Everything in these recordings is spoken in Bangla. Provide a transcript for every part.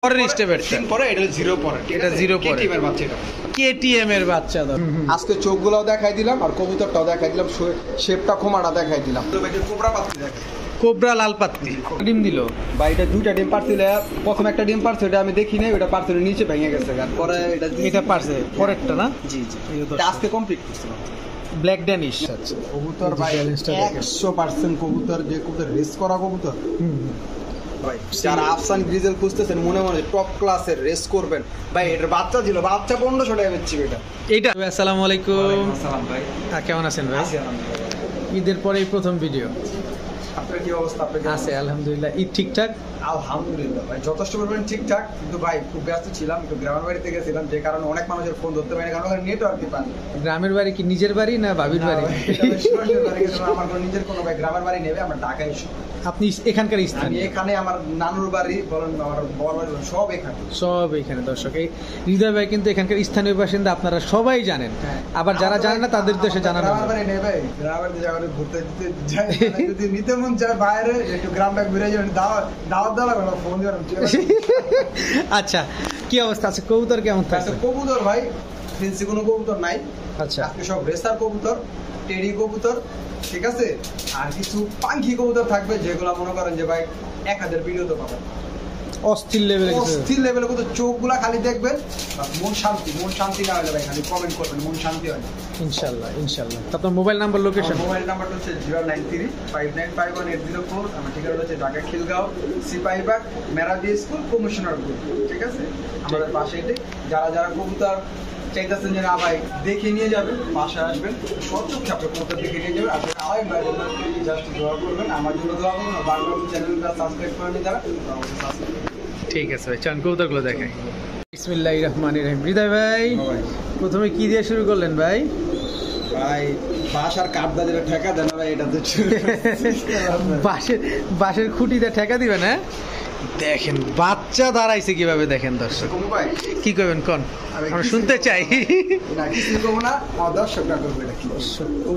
পরের স্টেপের পরে এটা জিরো পরে, এটা জিরো পরে কেটিএম এর বাচ্চা, এটা কেটিএম এর বাচ্চা। আজকে চোখগুলোও দেখাই দিলাম আর কবুতরটাও দেখাই দিলাম, শেপটা খোমাটা দেখাই দিলাম। তো ভাই কোবরা পাত্তি দেখেন, কোবরা লাল পাত্তি ডিম দিল ভাই। এটা দুইটা ডিম পারছিল, প্রথম একটা ডিম পারছে ওটা আমি দেখি নাই, ওটা পারছিল নিচে ভেঙে গেছে, আর পরে এটা পারছে পরেরটা না। জি জি, এটা আজকে কমপ্লিট করছিলাম। Black Danish. আচ্ছা কবুতর ভাই 100% কবুতর, যে কবুতর রেস করা কবুতর ভাই, যারা আফসান গ্রিজেল খুঁজতেছেন মনে মনে টপ ক্লাসের রেস করবেন ভাই, এটার বাচ্চা ছিল, বাচ্চা 1500 টাকা বেচছি এটা। এইটা আসসালামু আলাইকুম। আসসালাম ভাই, কেমন আছেন ভাই? আছি আলহামদুলিল্লাহ। ঈদের পরে প্রথম ভিডিও, আপনার কি অবস্থা? আপনার আছে আলহামদুলিল্লাহ। ঈদ ঠিকঠাক? আলহামদুলিল্লাহ ভাই, যথেষ্ট পরিমাণ ঠিকঠাক, কিন্তু ভাই খুব ব্যস্ত ছিলাম, একটু গ্রামের বাড়িতে গেছিলাম, যে কারণে অনেক মানুষের ফোন ধরতে পারি না, কারণ ওখানে নেটওয়ার্কই পান। গ্রামের বাড়ি কি নিজের বাড়ি না ভাবির বাড়ি? আমার নিজের কোনো ভাই গ্রামের বাড়ি নেবে, আমার ঢাকায় এসে আপনি এখানকার আমি স্থানীয়? এখানে আমার নানুর বাড়ি বলেন, আমার বড় বাড়ি বলেন, সব এখানে। সব এখানে। দর্শক, এই হৃদয় ভাই কিন্তু এখানকার স্থানীয় বাসিন্দা, আপনারা সবাই জানেন। আবার যারা জানেন না তাদের দেশে জানানো। গ্রামের বাড়ি নেবে, গ্রামের জায়গায় ঘুরতে দিতে যাই, যদি নিতে মন চায় বাইরে একটু গ্রামটা ঘুরে যাবেন, দাওয়াত দেওয়া লাগবে না, ফোন দিবেন। আচ্ছা, কি অবস্থা আছে? কবুতর কেমন থাকছে? কবুতর ভাই ফেন্সি কোনো কবুতর নাই। আচ্ছা, আজকে সব রেসার কবুতর, টেডি কবুতর, ঠিক আছে, আর কিছু পাখি কবুতর থাকবে, যেগুলো মনে করেন যে ভাই 1000 ভিডিও তো পাবেন। অস্থির লেভেলে অস্থির লেভেলে কবুতর, চোখগুলা খালি দেখবেন, মন শান্তি না হলে ভাই খালি কমেন্ট করবেন, মন শান্তি হয়। ইনশাল্লাহ ইনশাল্লাহ। আপনার মোবাইল নাম্বার, লোকেশন? মোবাইল নাম্বারটা হচ্ছে 09359518004। আমার ঠিকানা হচ্ছে Dhaka Khilgaon, Sipahibagh, Meradia school, commissioner group, ঠিক আছে, আমাদের পাশে। এটি যারা যারা কবুতর চাইতেছেন যে না ভাই দেখে নিয়ে যাবেন, পাশে আসবেন, সচক্ষে আপনার কবুতর দেখে নিয়ে যাবেন। আসলে আওয়াই ভাই জাস্ট দোয়া করবেন, আমার জন্য দোয়া করবেন, আর বাংলা চ্যানেলটা সাবস্ক্রাইব করে নিয়ে যারা ঠিক আছে ভাই, চান কবুতরগুলো দেখাই। বিসমিল্লাহির রহমানির রহিম। হৃদয় ভাই, প্রথমে কি দিয়ে শুরু করলেন ভাই? ভাই বাসার কাঠদা যেটা ঠেকা দেন ভাই, এটা তো বাঁশের খুঁটিতে ঠেকা দিবেন। হ্যাঁ, দেখেন বাচ্চা দাঁড়াইছে কিভাবে, দেখেন দর্শক। ভাই কি করবেন কোন, আমরা শুনতে চাই। না কিছু করবো না, আমার দর্শকরা করবে এটা কি।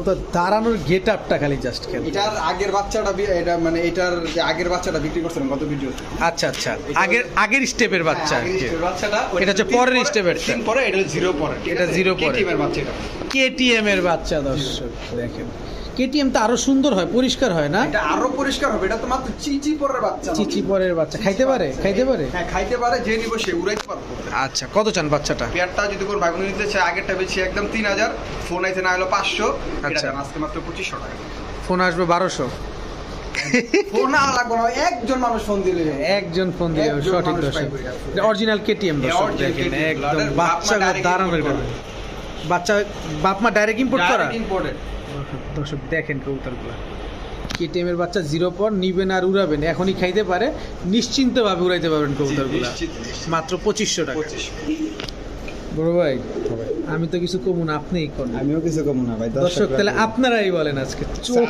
তো দাঁড়ানোর গেট আপটা খালি জাস্ট খেল। এটার আগের বাচ্চাটা এটা মানে এটার যে আগের বাচ্চাটা বিক্রি করছিলাম গত ভিডিও। আচ্ছা আচ্ছা, আগের স্টেপের বাচ্চা। বাচ্চাটা এটা হচ্ছে পরের স্টেপের, পরে এটা জিরো পরে, এটা জিরো পরে কেটিএম এর বাচ্চাটা। কেটিএম এর বাচ্চা দর্শক দেখেন। কেটিএম তো আরো সুন্দর হয়, পরিষ্কার হয় না? এটা আরো পরিষ্কার হবে, এটা তো মাত্র চিচি পরের বাচ্চা। চিচি পরের বাচ্চা খাইতে পারে? খাইতে পারে, হ্যাঁ খাইতে পারে, যে নিব সে উড়াইতে পারবে। আচ্ছা, কত চান বাচ্চাটা? পেয়ারটা যদি কোন ভাই বোন নিতে চায়, আগেরটা বেশি একদম 3000, ফোন আইতে না হলো 500। আচ্ছা, আজকে মাত্র 2500 টাকা। ফোন আসবে 1200। ফোন আর লাগবে না, একজন মানুষ ফোন দিলে, একজন ফোন দিলে সঠিক দর্শক। এটা অরিজিনাল কেটিএম দর্শক দেখেন, একদম বাচ্চা দাঁড়ানোর করে। বাচ্চা বাপ মা ডাইরেক্ট ইম্পোর্ট করা দর্শক দেখেন কবুতরগুলো। কেটিএম এর বাচ্চা জিরো পর নিবেন আর উড়াবেন, এখনই খাইতে পারে, নিশ্চিন্তভাবে উড়াইতে পারবেন কবুতরগুলো মাত্র 2500 টাকা। বড় ভাই আমি তো কিছু কমু না, আপনিই কোন? আমিও কিছু কমু না ভাই। দর্শক তাহলে আপনারাই বলেন আজকে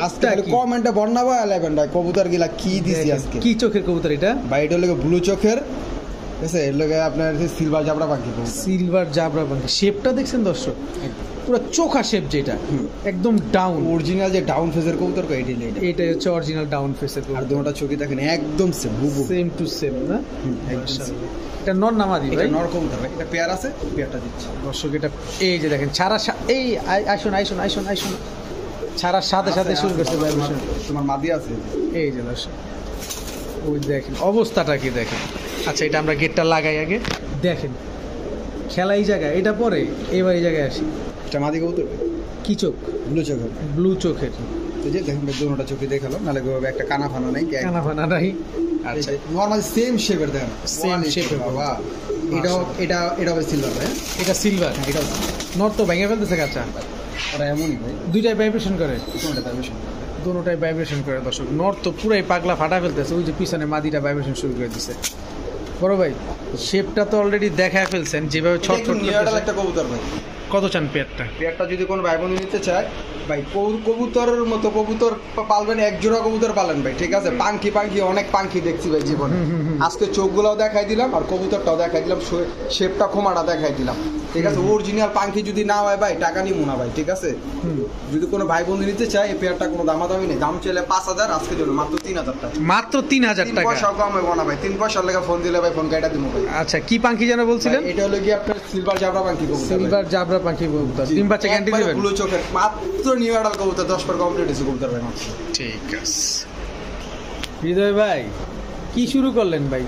আজকে কমেন্টে বর্ণাবো আলাইবেন ভাই, কবুতর গিলা কি দিছি আজকে। কি চোখের কবুতর এটা ভাই? এটা হলো ব্লু চোখের, ঠিক আছে, এর লগে আপনার সিলভার জাবরা পাখি। সিলভার জাবরা পাখি, শেপটা দেখছেন দর্শক, পুরো চোখা শেপ, যেটা একদম ডাউন, অরিজিনাল যে ডাউন ফেসের কবুতর কো এটাই। এটা হচ্ছে অরিজিনাল ডাউন ফেসের কবুতর। আর দুটোটা চোখই দেখেন একদম সেম টু সেম না? এটা নর নামাদি ভাই? নর কবুতর ভাই, এটা পেয়ার আছে, পেয়ারটা দিচ্ছি দর্শক। এটা এই যে দেখেন ছাড়া, এই আইসুন ছাড়ার সাথে সাথে শুরু করছে ভাইব্রেশন। তোমার মাদি আছে এই যে দর্শক, ওই দেখেন অবস্থাটা কি দেখেন। আচ্ছা, এটা আমরা গেটটা লাগাই আগে, দেখেন খেলা এই জায়গায়, এটা পরে এবার এই জায়গায় আসি। এটা মাদি কবুতর, কি চোখ? ব্লু চোখের। ব্লু চোখের, এই যে দেখেন দুটোটা চোখে দেখালো, নালে একটা কানা ফানা নাই, কানা ফানা নাই। আচ্ছা, নরমাল সেম শেপের দেখেন, সেম শেপের বাবা। এটা হবে সিলভার ভাই, এটা সিলভার। এটা নর তো ভেঙে ফেলতেছে কাঁচা। ওরা এমনই ভাই, দুইটাই ভাইব্রেশন করে, কোনটা ভাইব্রেশন? দুটোটাই ভাইব্রেশন করে দর্শক। নর তো পুরাই পাগলা ফাটা ফেলতেছে, ওই যে পিছনে মাদিটা ভাইব্রেশন শুরু করে দিছে। বড় ভাই শেপটা তো অলরেডি দেখায় ফেলছেন, যেভাবে ছটফট করতেছে। একটা কবুতর ভাই, কত চান পেয়ারটা? পেয়ারটা যদি কোনো ভাই বোন নিতে চায় ভাই কবুতরের মতো কবুতর পালবেন, এক জোড়া কবুতর পালেন ভাই, ঠিক আছে? পাখি অনেক পাখি দেখছি ভাই জীবনে। আজকে চোখগুলোও দেখাই দিলাম আর কবুতরটাও দেখাই দিলাম, শেপটা খোমাটা দেখাই দিলাম, ঠিক আছে? অরিজিনাল পাখি যদি না হয় ভাই টাকা নিবো না ভাই, ঠিক আছে? যদি কোনো ভাই বন্ধু নিতে চায় এই পেয়ারটা কোনো দামাদামি নেই, দাম চাইলে 5,000, আজকে জন্য মাত্র 3,000 টাকা। মাত্র 3,000 টাকা। 3 পয়সা কম হবে না ভাই, 3 পয়সার লেগে ফোন দিলে ভাই ফোন কাটা দিব ভাই। আচ্ছা, কি পাখি যেন বলছিলেন? এটা হলো কি আপনার সিলভার জাবরা পাখি কবুতর। সিলভার জাবরা পাখি কবুতর, ডিম বাচ্চা গ্যারান্টি দিবেন? ব্লু চোখের মাত্র নিউ অ্যাডাল কবুতর, 10 পর কমপ্লিট হয়েছে কবুতর ভাই মাত্র। ঠিক আছে হৃদয় ভাই, কি শুরু করলেন ভাই?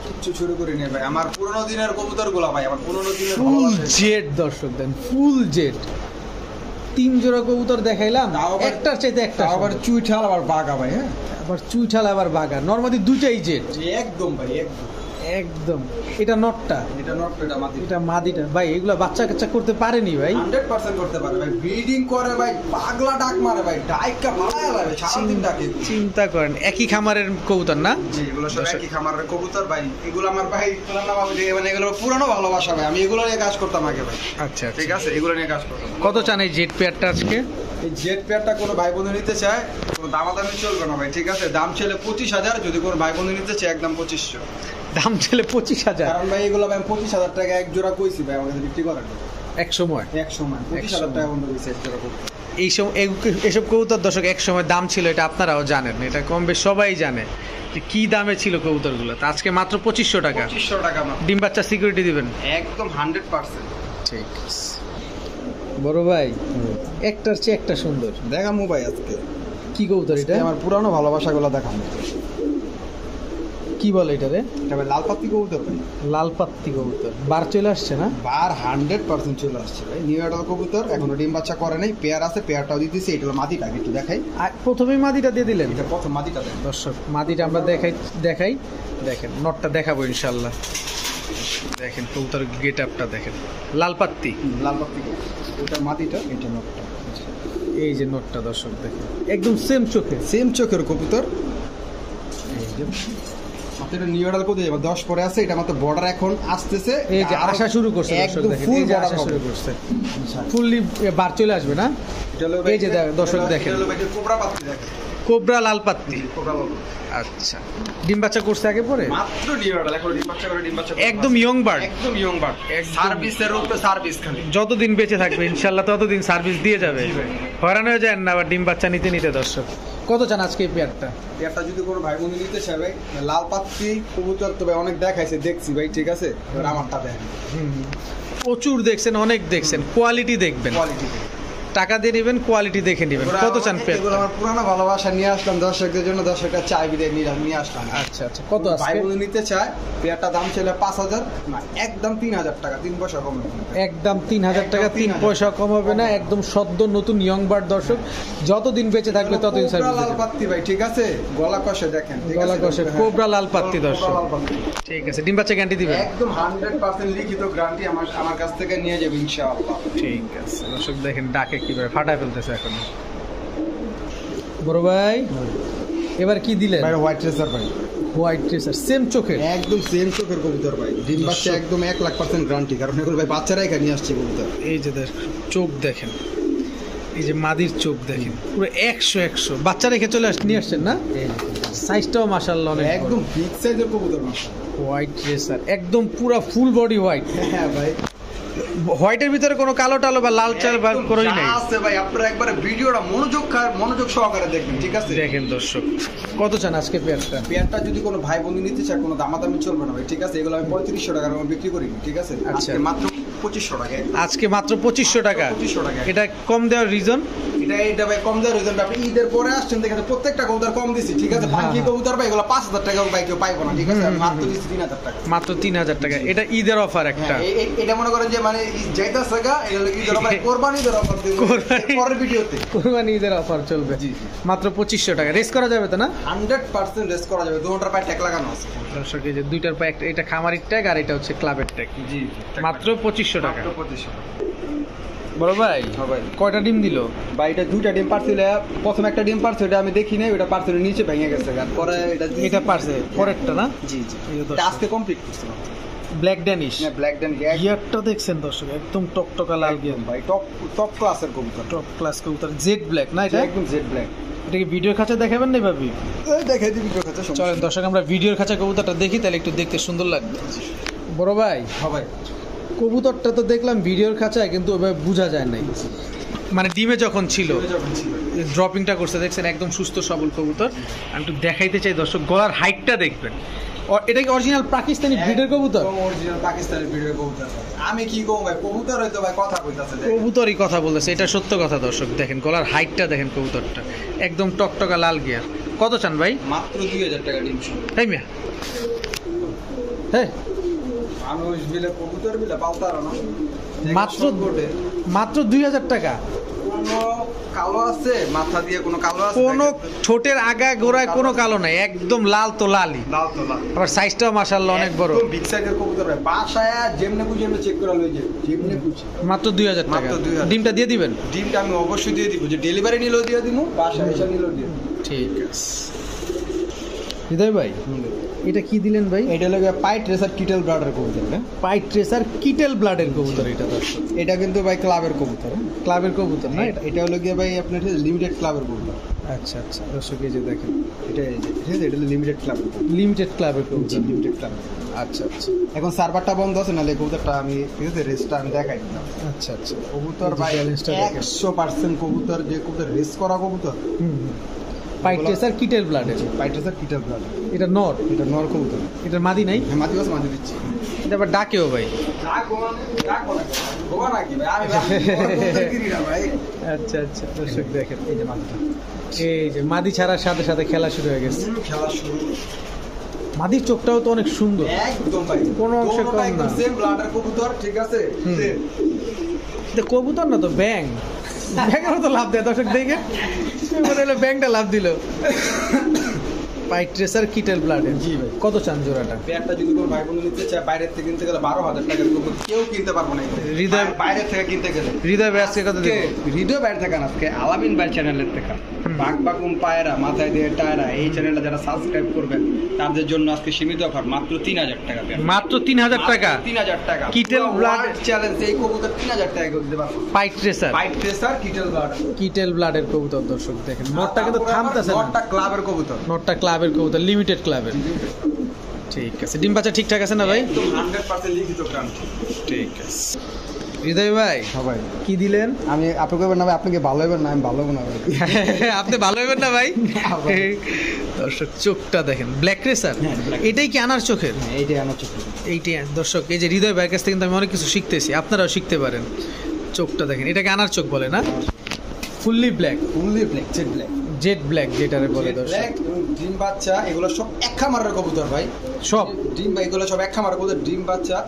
কিচ্ছু শুরু করিনি ভাই, আমার পুরোনো দিনের কবুতরগুলো ভাই, আমার পুরোনো দিনের ফুল ভালোবাসা। জেড দর্শক দেন, ফুল জেড 3 জোড়া কবুতর দেখাইলাম, একটার চাইতে একটা আবার চুইঠাল আবার বাঘা ভাই। হ্যাঁ, আবার চুইঠাল আবার বাগা, নরমালি দুইটাই জেড একদম ভাই একদম। একদম। এটা নটটা, এটা নট, এটা মাদি, এটা মাদিটা ভাই। এগুলা বাচ্চা কাচ্চা করতে পারেনি ভাই? 100% করতে পারে ভাই, ব্রিডিং করে ভাই, পাগলা ডাক মারে ভাই, ডাইকা ভাড়া লাগে সারাদিন ডাকে। চিন্তা করেন, একই খামারের কবুতর না? জি, এগুলো সব একই খামারের কবুতর ভাই। এগুলো আমার ভাই তোলা না ভাবে, মানে এগুলো পুরানো ভালোবাসা ভাই, আমি এগুলো নিয়ে কাজ করতাম আগে ভাই। আচ্ছা ঠিক আছে, এগুলো নিয়ে কাজ করতাম। কত চান এই জেড পেয়ারটা আজকে? এই জেড পেয়ারটা কোনো ভাই বন্ধু নিতে চায় কোনো দামাদামি চলবে না ভাই, ঠিক আছে? দাম ছেলে 25,000, যদি কোনো ভাই বন্ধু নিতে চায় একদম 2500। দাম ছেলে 25,000? কারণ ভাই এগুলো ভাই 25,000 টাকা এক জোড়া কইছি ভাই, আমাদের বিক্রি করেন এক সময় 25,000 টাকা বন্ধু কইছে এক জোড়া কবুতর। এইসব কবুতর দর্শক এক সময় দাম ছিল, এটা আপনারাও জানেন, এটা কম বেশ সবাই জানে যে কি দামে ছিল কবুতরগুলো। তা আজকে মাত্র 2500 টাকা। 2500 টাকা মাত্র। ডিম বাচ্চা সিকিউরিটি দিবেন? একদম 100%। ঠিক আছে বড় ভাই, একটার চেয়ে একটা সুন্দর। দেখামু ভাই আজকে কি কবুতর এটা? আমার পুরানো ভালোবাসাগুলো দেখামু। কি বলে এটা রে? এটা ভাই লাল পাত্তি কবুতর ভাই, লাল পাত্তি কবুতর। বার চলে আসছে না? বার 100% চলে আসছে ভাই। নিউ অ্যাডাল কবুতর, এখনো ডিম বাচ্চা করে নাই, পেয়ার আছে, পেয়ারটাও দিতেছি। এটা হলো মাদিটা, একটু দেখাই। প্রথমেই মাদিটা দিয়ে দিলেন? এটা প্রথম মাদিটা দেন দর্শক, মাদিটা আমরা দেখাই দেখেন, নটটা দেখাবো ইনশাল্লাহ। দেখেন কবুতর গেট আপটা দেখেন, লাল পাত্তি। লাল পাত্তি কবুতর, ওটা মাদিটা, এটা নটটা। এই যে নটটা দর্শক দেখেন, একদম সেম চোখে, সেম চোখের কবুতর। এই যে মাত্র এটা নিউ অ্যাডাল কবুতর, এবার 10 পরে আছে। এটা মাত্র বর্ডার এখন আসতেছে, এই যে আসা শুরু করছে দর্শক একদম দেখেন, ফুল এই যে বর্ডার আসা শুরু হবে। করছে, ফুললি বার চলে আসবে না? এই যে দর্শক দেখেন, কোবরা পাত্তি দেখেন, কোবরা লাল পাত্তি। কোবরা লাল। আচ্ছা, ডিম বাচ্চা করছে আগে পরে? মাত্র নিউ অ্যাডাল, এখন ডিম বাচ্চা করে, ডিম বাচ্চা একদম ইয়ং বার্ড, একদম ইয়ং বার্ড, সার্ভিসের উপরে সার্ভিস খালি। যতদিন বেঁচে থাকবে ইনশাল্লাহ ততদিন সার্ভিস দিয়ে যাবে। হয়রান হয়ে যায় না আবার ডিম বাচ্চা নিতে দর্শক। কত চান আজকে এই পেয়ারটা? পেয়ারটা যদি কোনো ভাই বন্ধু নিতে চায় ভাই, লাল পাত্তি কবুতর তো ভাই অনেক দেখাইছে, দেখছি ভাই, ঠিক আছে? এবার আমারটা দেখেন। প্রচুর দেখছেন, অনেক দেখছেন, কোয়ালিটি দেখবেন, কোয়ালিটি টাকা দিয়ে নেবেন, কোয়ালিটি দেখে নেবেন। কত চান এগুলো পেয়ারটা? আমার পুরানো ভালোবাসা নিয়ে আসলাম দর্শকদের জন্য, দর্শকটা চাই বিদায় নিয়ে আসলাম। আচ্ছা আচ্ছা, কত ভাই আজকে? বন্ধু নিতে চায়, পেয়ারটা দাম ছিল 5,000, না একদম 3,000 টাকা, 3 পয়সা কম হবে না। একদম 3,000 টাকা, 3 পয়সা কম হবে না। একদম সদ্য নতুন ইয়ং বার্ড দর্শক, যতদিন বেঁচে থাকবে ততদিন কোবরা সার্ভিস লাল দেবে। পাত্তি ভাই, ঠিক আছে? গলা কষে দেখেন, ঠিক আছে? গলা কষে কোবরা লাল পাত্তি কোবরা দর্শক। লাল পাত্তি। ঠিক আছে, ডিম বাচ্চা গ্যারান্টি দিবেন? একদম 100% লিখিত গ্যারান্টি আমার কাছ থেকে নিয়ে যাবে ইনশাআল্লাহ। ঠিক আছে দর্শক দেখেন, ডাকে কিভাবে ফাটায় ফেলতেছে এখন বড় ভাই। এবার কি দিলেন? ভাই হোয়াইট রেসার ভাই, হোয়াইট ট্রেসার, সেম চোখের, একদম সেম চোখের কবুতর ভাই, ডিম বাচ্চা একদম 1,00,000% গ্যারান্টি, কারণ এগুলো ভাই বাচ্চারাই এখানে নিয়ে আসছে কবুতর। এই যে চোখ দেখেন, এই যে মাদির চোখ দেখেন, পুরো 100 বাচ্চা রেখে নিয়ে আসছেন না? সাইজটাও মাশাআল্লাহ অনেক একদম বিগ সাইজের কবুতর মাশা। হোয়াইট ট্রেসার, একদম পুরো ফুল বডি হোয়াইট। হ্যাঁ ভাই, হোয়াইটের ভিতরে কোনো কালো টালো বা লাল চাল বা কোনোই নাই। আছে ভাই, আপনারা একবারে ভিডিওটা মনোযোগ সহকারে দেখবেন, ঠিক আছে? দেখেন দর্শক, কত চান আজকে পেয়ারটা? পেয়ারটা যদি কোনো ভাই বন্ধু নিতে চায়, কোনো দামাদামি চলবে না ভাই, ঠিক আছে? এগুলো আমি 3500 টাকার মধ্যে বিক্রি করি, ঠিক আছে? আচ্ছা। আজকে মাত্র 2500 টাকা। আজকে মাত্র 2500 টাকা। 2500 টাকা। এটা কম দেওয়ার রিজন? এটা ভাই কম দেওয়ার রিজন, আপনি ঈদের পরে আসছেন দেখেন প্রত্যেকটা কবুতর কম দিছি, ঠিক আছে? পাখি কবুতর ভাই এগুলো 5,000 টাকা ভাই কেউ পাইবো না, ঠিক আছে? আমি মাত্র দিচ্ছি 3,000 টাকা। মাত্র 3,000 টাকা। এটা ঈদের অফার একটা। হ্যাঁ, এটা মনে করেন যে মানে যাইতাছে গা, এটা ঈদের অফার, কোরবানিদের অফার দিব পরের ভিডিওতে। কোরবানি ঈদের অফার চলবে। জি। মাত্র 2500 টাকা। রেস করা যাবে তো না? 100% রেস করা যাবে, দুটোর পায়ে ট্যাগ লাগানো আছে। দর্শক এই যে দুইটার পায়ে একটা, এটা খামারির ট্যাগ আর এটা হচ্ছে ক্লাবের ট্যাগ। জি, মাত্র 2500 টাকা। মাত্র 2500 টাকা। বড় ভাই, হ্যাঁ ভাই। কয়টা ডিম দিল? ভাই এটা দুইটা ডিম পারছিল, প্রথম একটা ডিম পারছে, ওটা আমি দেখি নাই, ওটা পারছিল নিচে ভেঙে গেছে, আর পরে এটা এটা পারছে পরেরটা না? জি জি, এই যে দর্শক। এটা আজকে কমপ্লিট করছিলাম। Black Danish. হ্যাঁ ব্ল্যাক ড্যানিশ। গিয়ারটা দেখছেন দর্শক, একদম টকটকা লাল গিয়ার ভাই, টপ ক্লাসের কবুতর। টপ ক্লাস কবুতর, জেড ব্ল্যাক না এটা? একদম জেড ব্ল্যাক। এটা কি ভিডিওর খাঁচা দেখাবেন না ভাবি? দেখাই দিবি ভিডিওর খাঁচা। চলেন দর্শক আমরা ভিডিওর খাঁচা কবুতরটা দেখি, তাহলে একটু দেখতে সুন্দর লাগবে। বড় ভাই, হ্যাঁ ভাই, কবুতরটা তো দেখলাম ভিডিওর খাঁচায়, কিন্তু ওইভাবে বোঝা যায় নাই, মানে ডিমে যখন ছিল ড্রপিংটা করছে দেখছেন, একদম সুস্থ সবল কবুতর। আমি একটু দেখাইতে চাই দর্শক, গলার হাইটটা দেখবেন। এটা কি অরিজিনাল পাকিস্তানি ব্রিডের কবুতর? অরিজিনাল পাকিস্তানি ব্রিডের কবুতর। আমি কি কম ভাই, কবুতর হয়তো ভাই কথা কইতাছে, কবুতরই কথা বলতেছে, এটা সত্য কথা দর্শক। দেখেন গলার হাইটটা দেখেন কবুতরটা, একদম টকটকা লাল গিয়ার। কত চান ভাই? মাত্র 2000 টাকা ডিম। তাই মিয়া? হ্যাঁ, মানুষ বিলে কবুতর বিলে পালতার না, মাত্র 2000 টাকা। কোনো কালো আছে মাথা দিয়ে, কোনো কালো আছে, কোনো ঠোঁটের আগা গোড়ায় কোনো কালো নাই, একদম লাল তো লালই। লাল তো লাল। আবার সাইজটাও মাশাআল্লাহ অনেক বড়, একদম বিগ সাইজের কবুতর ভাই। বাসায় যেমনে খুঁজে এমনি চেক করে লই যে, যেমনে খুঁজে। মাত্র 2000 টাকা। মাত্র 2000। ডিমটা দিয়ে দিবেন? ডিমটা আমি অবশ্যই দিয়ে দিব, যে ডেলিভারি নিলেও দিয়ে দিব, বাসায় এসে নিলেও দিয়ে দিব। ঠিক আছে। হৃদয় ভাই, এটা কি দিলেন ভাই? এটা লাগে পাইট রেসার কিটেল ব্লাডের কবুতর। পাইট ট্রেসার কিটেল ব্লাডের কবুতর এটা দর্শক। এটা কিন্তু ভাই ক্লাবের কবুতর। ক্লাবের কবুতর না এটা? এটা হলো গিয়ে ভাই আপনার লিমিটেড ক্লাবের কবুতর। আচ্ছা আচ্ছা দর্শক, এই যে দেখেন, এটা ঠিক আছে, এটা লিমিটেড ক্লাব। লিমিটেড ক্লাবের কবুতর। Limited club. আচ্ছা আচ্ছা। এখন সার্ভারটা বন্ধ আছে, নাহলে কবুতরটা আমি ঠিক আছে রেসটা আমি দেখাই দিলাম। আচ্ছা আচ্ছা। কবুতর ভাই ব্যালেন্সটা দেখেন। 100% কবুতর, যে কবুতর রেস করা কবুতর। পাইট ট্রেসার কিটেল ব্লাডের। পাইট রেসার কিটেল ব্লাড। এটা নর? এটা নর কবুতর। এটা মাদি নাই? হ্যাঁ মাদি আছে, মাদি দিচ্ছি। এটা আবার ডাকেও ভাই? আচ্ছা আচ্ছা দর্শক দেখেন, এই যে মাদিটা, এই যে মাদি ছাড়ার সাথে সাথে খেলা শুরু হয়ে গেছে। খেলা শুরু। মাদির চোখটাও তো অনেক সুন্দর, একদম ভাই, কোনো অংশে কম না। সেম ব্লাডের কবুতর, ঠিক আছে। এটা কবুতর না তো ব্যাং, ব্যাঙের মতো লাভ দেয় দর্শক, দেখে মনে হলো ব্যাংটা লাভ দিল। পাইট ট্রেসার কিটেল ব্লাডের। জি ভাই। কত চান জোড়াটা? পেয়ারটা যদি কোনো ভাই বোন নিতে চায়, বাইরের থেকে কিনতে গেলে 12,000 টাকার কবুতর কেউ কিনতে পারবো না। হৃদয় বাইরের থেকে কিনতে গেলে হৃদয় ভাই আজকে কত দিন? হৃদয় বাইরে থেকে না, আজকে আলামিন ভাই চ্যানেলের থেকে বাঘ বাকুম পায়রা মাথায় দিয়ে টায়রা, এই চ্যানেলটা যারা সাবস্ক্রাইব করবেন তাদের জন্য আজকে সীমিত অফার, মাত্র 3000 টাকা। মাত্র 3000 টাকা? 3000 টাকা কিটেল ব্লাড চ্যালেঞ্জ, এই কবুতর 3000 টাকা করে দিতে পারবো। পাইট ট্রেসার। পাইট ট্রেসার কিটেল ব্লাড। কিটেল ব্লাডের কবুতর দর্শক দেখেন, নটটা কিন্তু থামতেছে না। নটটা ক্লাবের কবুতর। নটটা ক্লাবের কবুতর, লিমিটেড ক্লাবের। ঠিক আছে। ডিম বাচ্চা ঠিকঠাক আছে না ভাই? একদম 100% লিখিত গ্যারান্টি। ঠিক আছে। হৃদয় ভাই, হ্যাঁ ভাই, কি দিলেন? আমি আপনাকে বলবেন না ভাই, আপনাকে ভালো হবেন না, আমি ভালো হবো না ভাই। আপনি ভালো হবেন না ভাই? দর্শক চোখটা দেখেন, ব্ল্যাক রেসার। এটাই কি আনার চোখের? এইটাই আমার চোখ। এইটাই দর্শক, এই যে হৃদয় ভাইয়ের কাছ থেকে কিন্তু আমি অনেক কিছু শিখতেছি, আপনারাও শিখতে পারেন। চোখটা দেখেন, এটাকে আনার চোখ বলে না? Fully black. Fully black, jet black. Jet black যেটারে বলে দর্শক। ডিম বাচ্চা এগুলো সব এক খামারের কবুতর ভাই, সব ডিম ভাই এগুলো সব এক খামারের কবুতর। ডিম বাচ্চা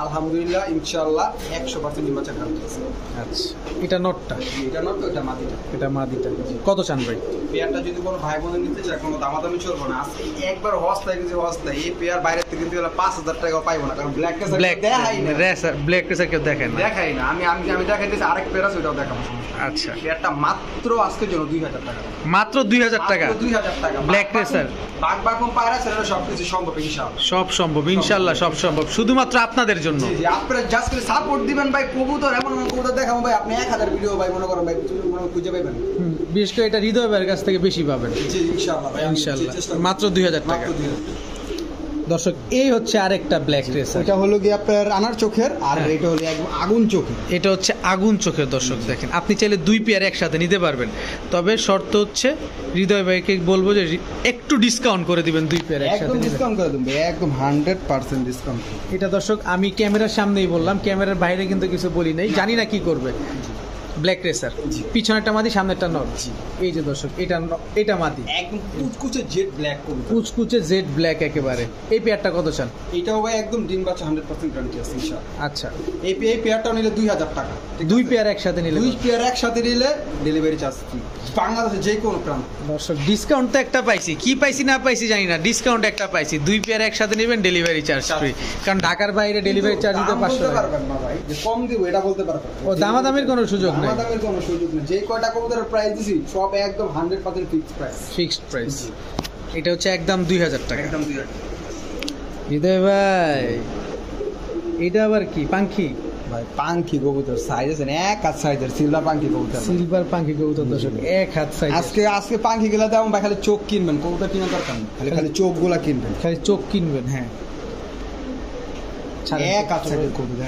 আলহামদুলিল্লাহ ইনশাআল্লাহ 100% ডিম বাচ্চা গ্যারান্টি আছে। আচ্ছা, এটা নটটা, এটা নট, এটা মাদিটা। এটা মাদিটা। কত চান ভাই? পেয়ারটা যদি কোনো ভাই বোন নিতে চায়, কোনো দামাদামি চলবে না। আজকে একবার হস্তায় গেছে, হস্তায় এই পেয়ার বাইরে থেকে কিনতে গেলে 5000 টাকাও পাইবো না, কারণ ব্ল্যাক দেখাই না। ব্ল্যাক রেসার কেউ দেখেন না, দেখাই না। আমি দেখাইতেছি আরেক পেয়ার আছে, ওটাও দেখাবো। আচ্ছা, পেয়ারটা মাত্র আজকের জন্য 2000 টাকা। মাত্র 2000 টাকা? 2000 টাকা। ব্ল্যাক রেসার বাঘ বাকুম পায়রা ছেড়ে সবকিছু সম্ভব ইনশাআল্লাহ। সব সম্ভব ইনশাআল্লাহ, সব সম্ভব, শুধুমাত্র আপনাদের জন্য। জি, আপনারা জাস্ট করে সাপোর্ট দিবেন ভাই। কবুতর এমন এমন কবুতর দেখাবো ভাই, আপনি 1000 ভিডিও ভাই মনে করেন ভাই খুঁজে পাবেন। বিশেষ করে এটা হৃদয় ভাইয়ের কাছ থেকে বেশি পাবেন। জি ইনশাআল্লাহ ভাই, ইনশাআল্লাহ। মাত্র 2000 টাকা। দর্শক, এই হচ্ছে আরেকটা ব্ল্যাক রেসার। এটা হলো কি আপনার আনার চোখের, আর এটা হলো একদম আগুন চোখের। এটা হচ্ছে আগুন চোখের দর্শক দেখেন। আপনি চাইলে 2 পেয়ার একসাথে নিতে পারবেন, তবে শর্ত হচ্ছে হৃদয় ভাইকে বলবো যে একটু ডিসকাউন্ট করে দিবেন 2 পেয়ার একসাথে একদম নিলে। ডিসকাউন্ট করে দেব ভাই, একদম 100% ডিসকাউন্ট। এটা দর্শক আমি ক্যামেরার সামনেই বললাম, ক্যামেরার বাইরে কিন্তু কিছু বলি নাই, জানি না কি করবে। ব্ল্যাক রেসার, পিছনেরটা মাদি, সামনেরটা নর। এই যে দর্শক, এটা মাদি, একদম কুচকুচে জেড ব্ল্যাক কবুতর, কুচকুচে জেড ব্ল্যাক একেবারে। এই পেয়ারটা কত চান? এটাও ভাই একদম ডিম বাচ্চা 100% গ্যারান্টি আছে ইনশাআল্লাহ। আচ্ছা, এই পেয়ারটাও নিলে 2000 টাকা। 2 পেয়ার একসাথে নিলে? 2 পেয়ার একসাথে নিলে ডেলিভারি চার্জ ফ্রি, বাংলাদেশে যে কোনো প্রান্ত। দর্শক, ডিসকাউন্ট তো একটা পাইছি, কি পাইছি না পাইছি জানি না, ডিসকাউন্ট একটা পাইছি। 2 পেয়ার একসাথে নেবেন, ডেলিভারি চার্জ ফ্রি, কারণ ঢাকার বাইরে ডেলিভারি চার্জ দিতে 500 টাকা। পারবেন না ভাই, যে কম দিব এটা বলতে পারবেন। ও দামাদামির কোনো সুযোগ নেই? দামাদামির কোনো সুযোগ নেই, যে কয়টা কবুতরের প্রাইস দিছি সব একদম 100% ফিক্সড প্রাইস। Fixed price. এটা হচ্ছে একদম 2000 টাকা। একদম 2000 টাকা। হৃদয় ভাই, এটা আবার কি পাখি? ভাই পাঙ্খি কবুতর সাইজ আছে না, এক হাত সাইজের সিলভার পাঙ্খি কবুতর। সিলভার পাখি কবুতর দর্শক, এক হাত সাইজ। আজকে পাঙ্খি গুলা দাম ভাই, খালি চোখ কিনবেন, কবুতর কেনার দরকার নেই, খালি চোখ গুলা কিনবেন, খালি চোখ কিনবেন। হ্যাঁ, এক হাত সাইজের কবুতর,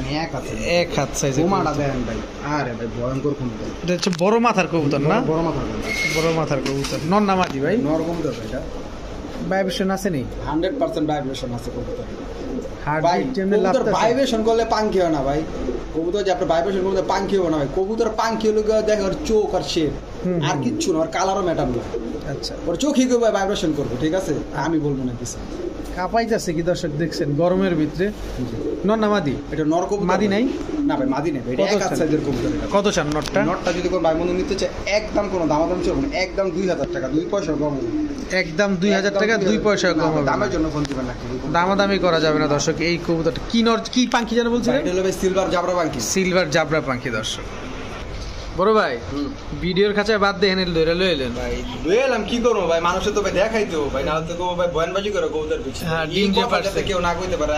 এক হাত সাইজের ওমাটা দেন ভাই। আরে ভাই ভয়ঙ্কর কবুতর। এটা হচ্ছে বড় মাথার কবুতর না? বড় মাথার কবুতর, বড় মাথার কবুতর। নর না মাদি ভাই? নর কবুতর ভাই। এটা ভাইব্রেশন আছে নি? 100% ভাইব্রেশন আছে কবুতর। হার্ট ভাই বিট যেমন কবুতর লাগতেছে। ভাইব্রেশন করলে পাঙ্খি হয় না ভাই। কবুতর যে আপনি ভাইব্রেশন করলে পাঙ্খি হবে না ভাই। কবুতর পাঙ্খি হলে দেখো ওর চোখ আর শেপ, আর কিচ্ছু না, ওর কালারও ম্যাটার না। আচ্ছা, ওর চোখই কেউ ভাইব্রেশন করবে, ঠিক আছে? আমি বলবো না কিছু। কাঁপাইতেছে কি দর্শক দেখছেন গরমের ভিতরে? নর না মাদি? এটা নর কবুতর। মাদি নাই? না ভাই মাদি নেই, এটা কত এক হাত চান? সাইজের কবুতর। এটা কত চান নটটা? নটটা যদি কোনো ভাই বন্ধু নিতে চায়, একদম কোনো দামাদাম চলবে না, একদম 2000 টাকা, 2 পয়সা কম হবে। একদম 2000 টাকা, 2 পয়সা না, কম হবে। দামের জন্য ফোন দিবেন না। দামাদামি করা যাবে না দর্শক। এই কবুতরটা কি নর, কি পাখি যেন বলছিলেন? এটা হলো ভাই সিলভার জাবরা পাঙ্খি। সিলভার জাবরা পাখি দর্শক। বড় ভাই ভিডিওর কাছে বাদ দিয়ে এনে ধরে লয়ে এলেন ভাই লইলাম, কি করবো ভাই, মানুষের তো ভাই দেখাই তো ভাই, না তো ভাই বয়ানবাজি করে কবুতর পিছে। হ্যাঁ, এই ডিম যে কথা পারছে। যাতে কেউ না কইতে পারে,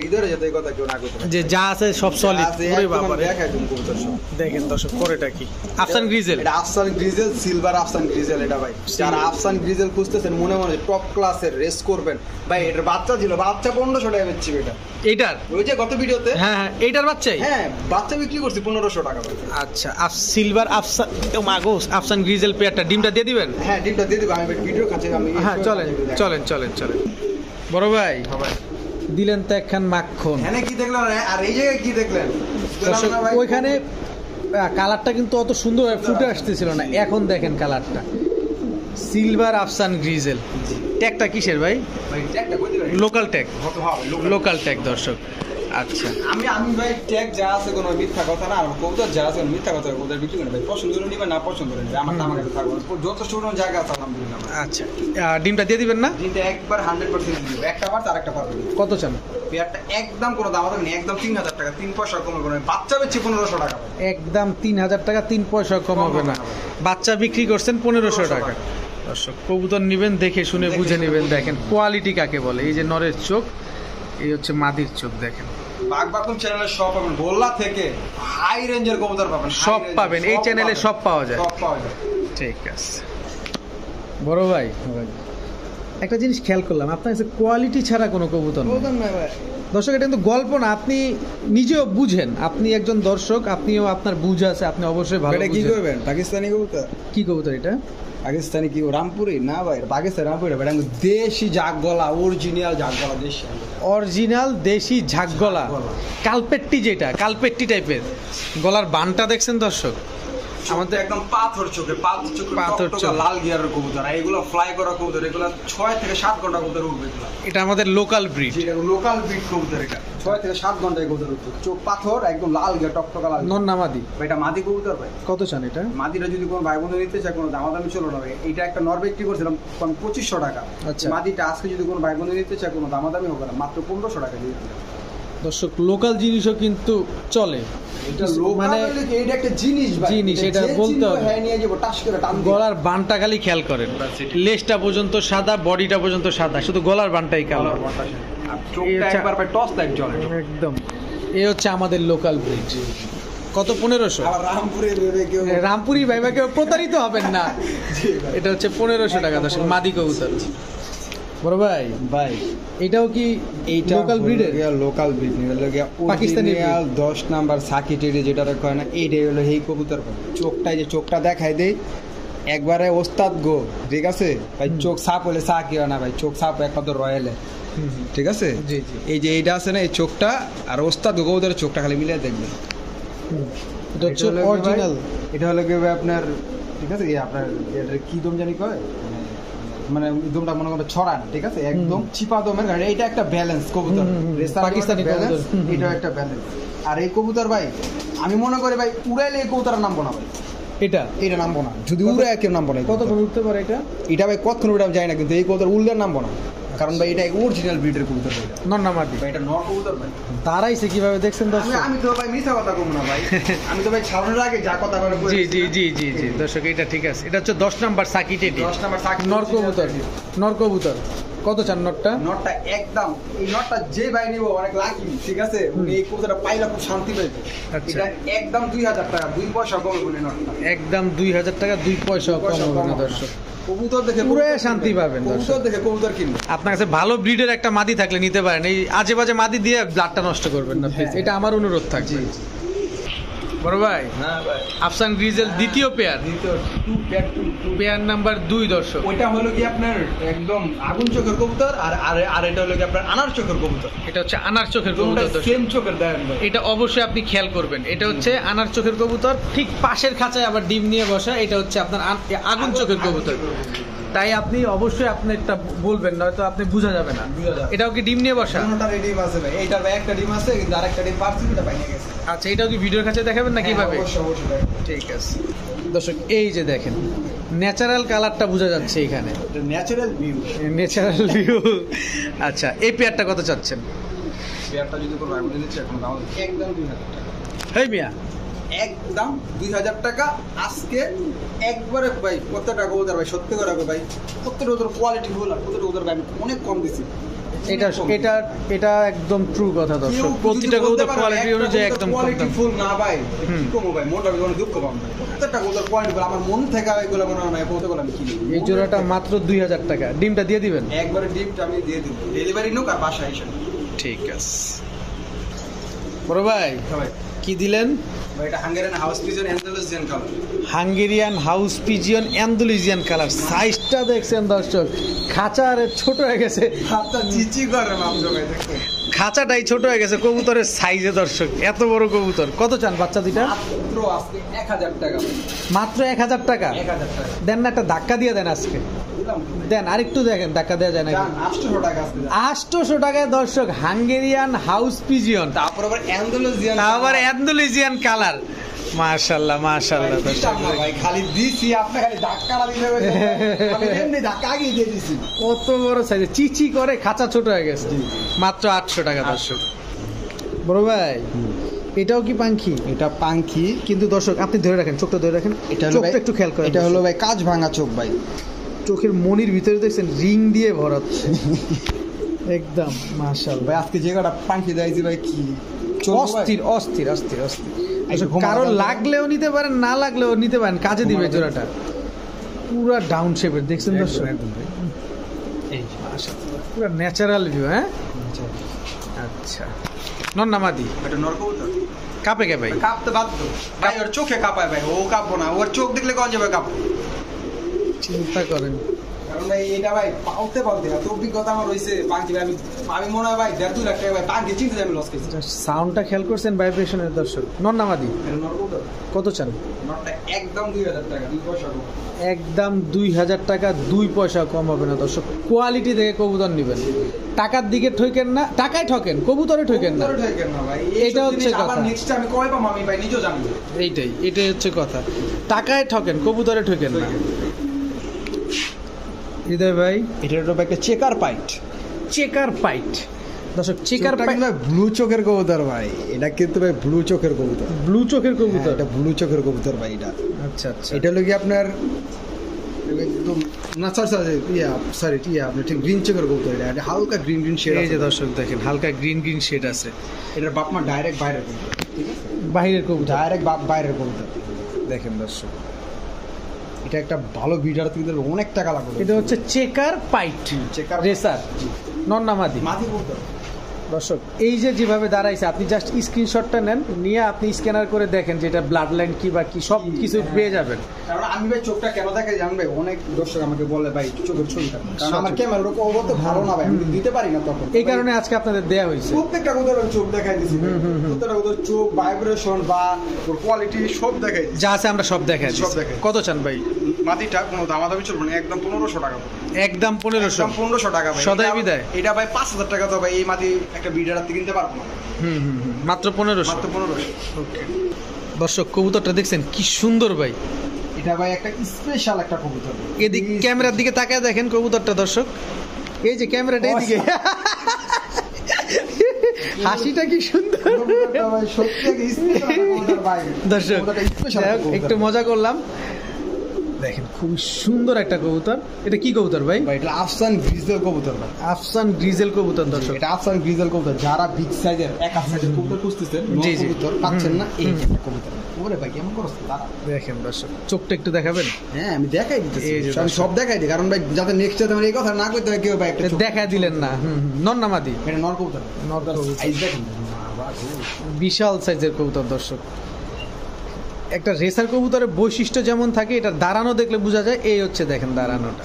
হৃদয়ে যাতে এই কথা কেউ না কইতে পারে। যে যা আছে সব সলিড। আছে, ওরে একদম বাবা রে। দেখাই তুমি কবুতর সব। দেখেন দর্শক পরেটা কি? আফসান গ্রিজেল। এটা আফসান গ্রিজেল, সিলভার আফসান গ্রিজেল। এটা ভাই যারা আফসান গ্রিজেল খুঁজতেছেন, মনে মনে টপ ক্লাসের রেস করবেন ভাই, এটার বাচ্চা ছিল, বাচ্চা 1500 টাকা বেচছি এটা। এইটার? ওই যে গত ভিডিওতে, হ্যাঁ হ্যাঁ, এইটার বাচ্চাই? হ্যাঁ বাচ্চা বিক্রি করছি 1500 টাকা ভাই। আচ্ছা, সিলভার আফসান, ও মাগো, আফসান গ্রিজেল পেয়ারটা ডিমটা দিয়ে দিবেন? হ্যাঁ ডিমটা দিয়ে দিব আমি ভিডিও কাছে। আমি হ্যাঁ চলেন চলেন চলেন চলেন। বড় ভাই দিলেন তো একখান মাখন। হ্যাঁ কি দেখলেন, আর এই জায়গায় কি দেখলেন? দর্শক, ওইখানে কালারটা কিন্তু অত সুন্দর ফুটে আসতেছিল না, এখন দেখেন কালারটা। Silver আফসান grizzle. ট্যাগটা কিসের ভাই? ভাই ট্যাগটা কই দিবেন? Local tag. হতে হবে লোকাল ট্যাগ দর্শক। আচ্ছা, আমি ভাই ট্যাগ যা আছে কোনো মিথ্যা কথা না, আর কবুতর যা আছে কোনো মিথ্যা কথা, কবুতর বিক্রি করেন ভাই, পছন্দ করে নিবেন, না পছন্দ করে নিবেন, আমার কাছে থাকবে যথেষ্ট কোনো জায়গা আছে আলহামদুলিল্লাহ। আচ্ছা, ডিমটা দিয়ে দিবেন না? দিনটা একবার 100% দিব, একটা বার আর একটা পারবে। কত চান? পেয়ারটা একদম কোনো দাম হবে না, একদম 3000 টাকা, 3 পয়সা কম হবে না। বাচ্চা বেচছি 1500 টাকা ভাই। একদম 3000 টাকা, 3 পয়সা কম হবে না। বাচ্চা বিক্রি করছেন 1500 টাকা। দর্শক কবুতর নিবেন দেখে শুনে বুঝে নেবেন। দেখেন কোয়ালিটি কাকে বলে। এই যে নরের চোখ, এই হচ্ছে মাদির চোখ। দেখেন বাগবাকুম চ্যানেলে সব পাবেন, গোল্লা থেকে হাই রেঞ্জের কবুতর পাবেন, সব পাবেন এই চ্যানেলে, সব পাওয়া যায়। সব পাওয়া যায়। ঠিক আছে বড় ভাই, একটা জিনিস খেয়াল করলাম, আপনার কাছে কোয়ালিটি ছাড়া কোনো কবুতর নেই। কবুতর না ভাই দর্শক, এটা কিন্তু গল্প না, আপনি নিজেও বুঝেন, আপনি একজন দর্শক, আপনিও আপনার বুঝ আছে, আপনি অবশ্যই ভালো এটা কি বুঝেন। করবেন? পাকিস্তানি কবুতর? কি কবুতর এটা? পাকিস্তানি কি রামপুরি? না ভাই পাকিস্তানি রামপুরি ভাই, দেশি জাগ গলা, অরিজিনাল জাগ গলা, দেশি অরিজিনাল দেশি ঝাকগলা, কালপেট্টি, যেটা কালপেট্টি টাইপের গলার বানটা দেখছেন দর্শক? আমাদের একদম পাথর চোখে, পাথর চোখে, পাথর চোখ, লাল গিয়ারের কবুতর। আর এগুলো ফ্লাই করা কবুতর, এগুলো 6 থেকে 7 ঘন্টা কবুতর উঠবে। এটা আমাদের লোকাল ব্রিড, যেটা লোকাল ব্রিড কবুতর, এটা 6 থেকে 7 ঘন্টায় কবুতর উঠবে। চোখ পাথর, একদম লাল গিয়ার, টকটকা লাল। নর না মাদি? ভাই এটা মাদি কবুতর ভাই। কত চান এটা? মাদিটা যদি কোনো ভাই বন্ধু নিতে চায়, কোনো দামাদামি চলো না ভাই। এটা একটা নর বিক্রি করছিলাম 2500 টাকা। আচ্ছা। মাদিটা আজকে যদি কোনো ভাই বন্ধু নিতে চায়, কোনো দামাদামি হবে না, মাত্র 1500 টাকা দিয়ে দিলাম। দর্শক লোকাল জিনিসও কিন্তু চলে, এটা মানে এটা একটা জিনিস ভাই, জিনিস, এটা বলতে হবে। হ্যাঁ নিয়ে যাবো টাস করে টান দিয়ে। গলার বানটা খালি খেয়াল করেন, লেজটা পর্যন্ত সাদা, বডিটা পর্যন্ত সাদা, শুধু গলার বানটাই কালো। আর চোখটা একবার ভাই টস লাইট জ্বলে। একদম, এই হচ্ছে আমাদের লোকাল ব্রিড। কত? 1500? আবার রামপুরে ভেবে কেউ রামপুরি ভাই কেউ প্রতারিত হবেন না। এটা হচ্ছে 1500 টাকা দর্শক, মাদি কবুতর। বড় ভাই ভাই এটাও কি এইটা লোকাল ব্রিডের? লোকাল ব্রিড নিয়ে পাকিস্তানি অরিজিনাল 10 নাম্বার সাকি টেডি যেটা কয় না, এইটাই হলো এই কবুতর। চোখটাই যে চোখটা দেখাই দেই একবারে ওস্তাদ গো, ঠিক আছে ভাই? চোখ সাপ হলে সাকি হয় না ভাই, চোখ সাপ একমাত্র রয়্যালে, ঠিক আছে? জি জি। এই যে এইটা আছে না, এই চোখটা আর ওস্তাদ গো কবুতরের চোখটা খালি মিলিয়ে দেখবেন। এটা হচ্ছে অরিজিনাল। এটা হলো কি ভাই আপনার, ঠিক আছে? আপনার এটা কি দম জানি কয়, মানে দমটা মনে করেন ছড়ান, ঠিক আছে? একদম চিপা দমের গাড়ি। এটা একটা ব্যালেন্স কবুতর, পাকিস্তানি ব্যালেন্স, কবুতর। এটা একটা ব্যালেন্স। আর এই কবুতর ভাই আমি মনে করি ভাই উড়াইলে এই কবুতরের নামবো না ভাই, এটা নামবো না। যদি উড়ে কেউ নামবো না। কতক্ষণ উঠতে পারে এটা? এটা ভাই কতক্ষণ উড়ে যায় না, কিন্তু এই কবুতর উড়লে নামবো না, কারণ ভাই এটা অরিজিনাল ব্রিডের কবুতর ভাই। নর না মাদি? ভাই এটা নর কবুতর ভাই। দাঁড়াইছে কিভাবে দেখছেন দর্শক? আমি তো ভাই মিথ্যা কথা কম না ভাই, আমি তো ভাই ছাড়ানোর আগে যা কথা বলে জি জি জি জি জি দর্শক, এটা ঠিক আছে। এটা হচ্ছে 10 নাম্বার সাকি টেডি, 10 নাম্বার সাকি নর কবুতর, নর কবুতর। কত চান নটটা? নটটা একদম, এই নটটা যে ভাই নিব অনেক লাকি, ঠিক আছে, উনি এই কবুতরটা পাইলে খুব শান্তি পাইবে। আচ্ছা। এটা একদম 2000 টাকা, 2 পয়সা কম বলে নটটা। একদম 2000 টাকা, 2 পয়সা কম হবে না দর্শক। কবুতর দেখে পুরো শান্তি পাবেন দর্শক। কবুতর দেখে কবুতর কিনবে। আপনার কাছে ভালো ব্রিডের একটা মাদি থাকলে নিতে পারেন, এই আজে বাজে মাদি দিয়ে ব্লাডটা নষ্ট করবেন না প্লিজ, এটা আমার অনুরোধ থাকবে। বড় ভাই, হ্যাঁ ভাই, আফসান গ্রিজেল দ্বিতীয় পেয়ার, দ্বিতীয় পেয়ার নাম্বার 2 দর্শক। ওইটা হলো কি আপনার একদম আগুন চোখের কবুতর, আর এটা হলো কি আপনার আনার চোখের কবুতর। এটা হচ্ছে আনার চোখের কবুতর দর্শক। সেম চোখের দেন ভাই। এটা অবশ্যই আপনি খেয়াল করবেন, এটা হচ্ছে আনার চোখের কবুতর, ঠিক পাশের খাঁচায় আবার ডিম নিয়ে বসা, এটা হচ্ছে আপনার আগুন চোখের কবুতর। তাই আপনি অবশ্যই আপনি একটা বলবেন, নয়তো আপনি বোঝা যাবে না। এটাও কি ডিম নিয়ে বসা? কোনটার ডিম আছে ভাই? এইটার ভাই একটা ডিম আছে, কিন্তু আরেকটা ডিম পারছি, এটা বাইরে গেছে। আচ্ছা, এটাও কি ভিডিওর কাছে দেখাবেন না কিভাবে? অবশ্যই অবশ্যই ভাই। ঠিক আছে দর্শক, এই যে দেখেন ন্যাচারাল কালারটা বোঝা যাচ্ছে এখানে, এটা ন্যাচারাল ভিউ। Natural view. আচ্ছা, এই পেয়ারটা কত চাচ্ছেন? পেয়ারটা যদি কোনো আমি দিচ্ছি এখন দাম একদম 2000 টাকা। হেই মিয়া, একদম 2000 টাকা আজকে একবারে ভাই। প্রত্যেকটা কবুতর ভাই সত্যি করে ভাই, প্রত্যেকটা কবুতর কোয়ালিটি ফুল, আর প্রত্যেকটা কবুতর ভাই আমি অনেক কম দিছি। এটা একদম ট্রু কথা দর্শক, প্রতিটা কবুতর কোয়ালিটি অনুযায়ী একদম কোয়ালিটি ফুল না ভাই, হুম। কি কমো ভাই, মোটা কোনো দুঃখ পাবো না। প্রত্যেকটা কবুতর কোয়ালিটি ফুল, আমার মন থেকে এগুলো মনে হয় না কবুতরগুলো আমি কিনি। এই জোড়াটা মাত্র 2000 টাকা, ডিমটা দিয়ে দিবেন? একবারে ডিমটা আমি দিয়ে দিব, ডেলিভারি নোক আর বাসায় এসে। ঠিক আছে বড় ভাই, ভাই কি দিলেন? ভাই এটা Hungarian house pigeon Andalusian colour. Hungarian house pigeon Andalusian colour. সাইজটা দেখছেন দর্শক, খাঁচা আরে ছোট হয়ে গেছে, হাতটা চিচি করে মাত্র ভাই, দেখো খাঁচাটাই ছোট হয়ে গেছে কবুতরের সাইজে দর্শক, এত বড় কবুতর। কত চান বাচ্চা দুইটা? মাত্র আজকে 1000 টাকা ভাই। মাত্র 1000 টাকা 1000 টাকা দেন না, একটা ধাক্কা দিয়ে দেন আজকে, দিলাম। দেন আরেকটু দেখেন ধাক্কা দেওয়া যায় নাকি। জান 800 টাকা আজকে। 800 টাকায় দর্শক হাঙ্গেরিয়ান হাউস পিজিয়ন, তারপর আবার অ্যান্ডালুসিয়ান, আবার অ্যান্ডালুসিয়ান কালার। মাশাআল্লাহ মাশাআল্লাহ দর্শক, ভাই খালি দিছি আপনি, খালি ধাক্কা দিলে আমি এমনি ধাক্কা আগে দিয়ে দিছি। কত বড় সাইজ, চিচি করে, খাঁচা ছোট হয়ে গেছে। মাত্র 800 টাকা দর্শক। বড় ভাই, এটাও কি পাখি? এটা পাখি, কিন্তু দর্শক আপনি ধরে রাখেন, চোখটা ধরে রাখেন, চোখটা একটু খেয়াল করেন। এটা হলো ভাই কাজ ভাঙা চোখ ভাই, চোখের মনির ভিতরে দেখছেন রিং দিয়ে ভরা একদম মাশাআল্লাহ। ভাই আজকে যে কটা পাখি দেখাইছি ভাই, কি অস্থির অস্থির অস্থির অস্থির। কারো লাগলেও নিতে পারেন, না লাগলেও নিতে পারেন, কাজে দিবে জোড়াটা। পুরা ডাউন শেপের দেখছেন দর্শক, পুরা ন্যাচারাল ভিউ। হ্যাঁ আচ্ছা, নন্নামাদি এটা নরকবুতর কাঁপে কে ভাই? কাঁপতে বাধ্য ভাই, ওর চোখে কাঁপায় ভাই, ও কাঁপবো না, ওর চোখ দেখলে কোন যাবে কাঁপবো। চিন্তা করেন, কারণ ভাই এটা ভাই পালতে এত অভিজ্ঞতা আমার হয়েছে পাখি ভাই, আমি মনে হয় ভাই 1.5-2 লাখ টাকা ভাই পাখি চিনতে আমি লস খেয়েছি। সাউন্ডটা খেয়াল করছেন, ভাইব্রেশনের দর্শক। নন্নামাদি এটা নরকবুতর, কত চান? নটটা একদম 2000 টাকা, 2 পয়সা কম। একদম 2000 টাকা, 2 পয়সা কম হবে না দর্শক। কোয়ালিটি দেখে কবুতর নেবেন, টাকার দিকে ঠকেন না, টাকায় ঠকেন, কবুতরে ঠকেন না। কবুতরে ঠকেন না ভাই, এটা হচ্ছে কথা। আবার নেক্সট আমি কয় পাবো আমি ভাই নিজেও জানি না। এটাই হচ্ছে কথা, টাকায় ঠকেন, কবুতরে ঠকেন না। হৃদয় ভাই, এটা হলো ভাই একটা চেকার পাইট। চেকার পাইট দর্শক, চেকার পাইট ব্লু চোখের কবুতর ভাই, এটা কিন্তু ভাই ব্লু চোখের কবুতর, ব্লু চোখের কবুতর। এটা ব্লু চোখের কবুতর ভাই। এটা আচ্ছা আচ্ছা, এটা হলো কি আপনার একদম না সরি আপনার ঠিক গ্রিন চোখের কবুতর, এটা হালকা গ্রিন শেড। এই যে দর্শক দেখেন, হালকা গ্রিন শেড আছে। এটার বাপ মা ডাইরেক্ট বাইরের কবুতর, ঠিক আছে, বাহিরের কবুতর, ডাইরেক্ট বাপ বাইরের কবুতর। দেখেন দর্শক, এটা একটা ভালো বিডার থেকে অনেক টাকা লাগবে। এটা হচ্ছে চেকার পাইট, চেকার রেসার, নন্নামাদি মাদি কবুতর। দর্শক এই যে যেভাবে দাঁড়াইছে, আপনি জাস্ট স্ক্রিনশটটা নেন, নিয়ে আপনি স্ক্যানার করে দেখেন যে এটা ব্লাড লাইন কি বা কি সব কিছু পেয়ে যাবেন। কারণ আমি ভাই চোখটা কেন দেখাই জানবে, অনেক দর্শক আমাকে বলে ভাই চোখের ছবিটা, কারণ আমার ক্যামেরা ওরকম অবস্থা ভালো না ভাই, আমি দিতে পারি না তখন। এই কারণে আজকে আপনাদের দেয়া হয়েছে। প্রত্যেকটা কবুতরের চোখ দেখাই দিছি, প্রত্যেকটা কবুতর চোখ, ভাইব্রেশন বা ওর কোয়ালিটি সব দেখাই দিছি। যা আছে আমরা সব দেখাই দিছি। সব দেখাই। কত চান ভাই? মাটিটা কোনো দামাদামি চলবে না, একদম 1500 টাকা। একদম 1500 টাকা ভাই, সদাই বিদায়। এটা ভাই 5000 টাকা তো ভাই এই মাটি একটা বিডার হাতে কিনতে পারবো না। মাত্র 1500। মাত্র 1500। ওকে দর্শক, কবুতরটা দেখছেন কি সুন্দর ভাই, এটা ভাই একটা স্পেশাল একটা কবুতর। এদিক ক্যামেরার দিকে তাকায় দেখেন কবুতরটা দর্শক, এই যে ক্যামেরাটা এদিকে, হাসিটা কি সুন্দর ভাই, সত্যি একটা স্পেশাল কবুতর ভাই। দর্শক একটু মজা করলাম। দেখেন খুব সুন্দর একটা কবুতর। এটা কি কবুতর ভাই? ভাই এটা আফসান গ্রিজেল কবুতর ভাই। আফসান গ্রিজেল কবুতর দর্শক। এটা আফসান গ্রিজেল কবুতর। যারা বিগ সাইজের এক সাইজের কবুতর খুঁজতেছেন, জি, জি। কবুতর পাচ্ছেন না, এই একটা কবুতর। ওরে ভাই কেমন করছ দাঁড়া। দেখেন দর্শক, চোখটা একটু দেখাবেন? হ্যাঁ আমি দেখাই দিতেছি, এই যে আমি সব দেখাই দিই, কারণ ভাই যাতে নেক্সট টাইম এই কথা না কইতে হয় কেউ ভাই একটা দেখা দিলেন না। নর না মাদি? এটা নর কবুতর। নর কবুতর। আইজ দেখেন বিশাল সাইজের কবুতর দর্শক। একটা রেসার কবুতরের বৈশিষ্ট্য যেমন থাকে, এটা দাঁড়ানো দেখলে বোঝা যায়। এই হচ্ছে দেখেন দাঁড়ানোটা।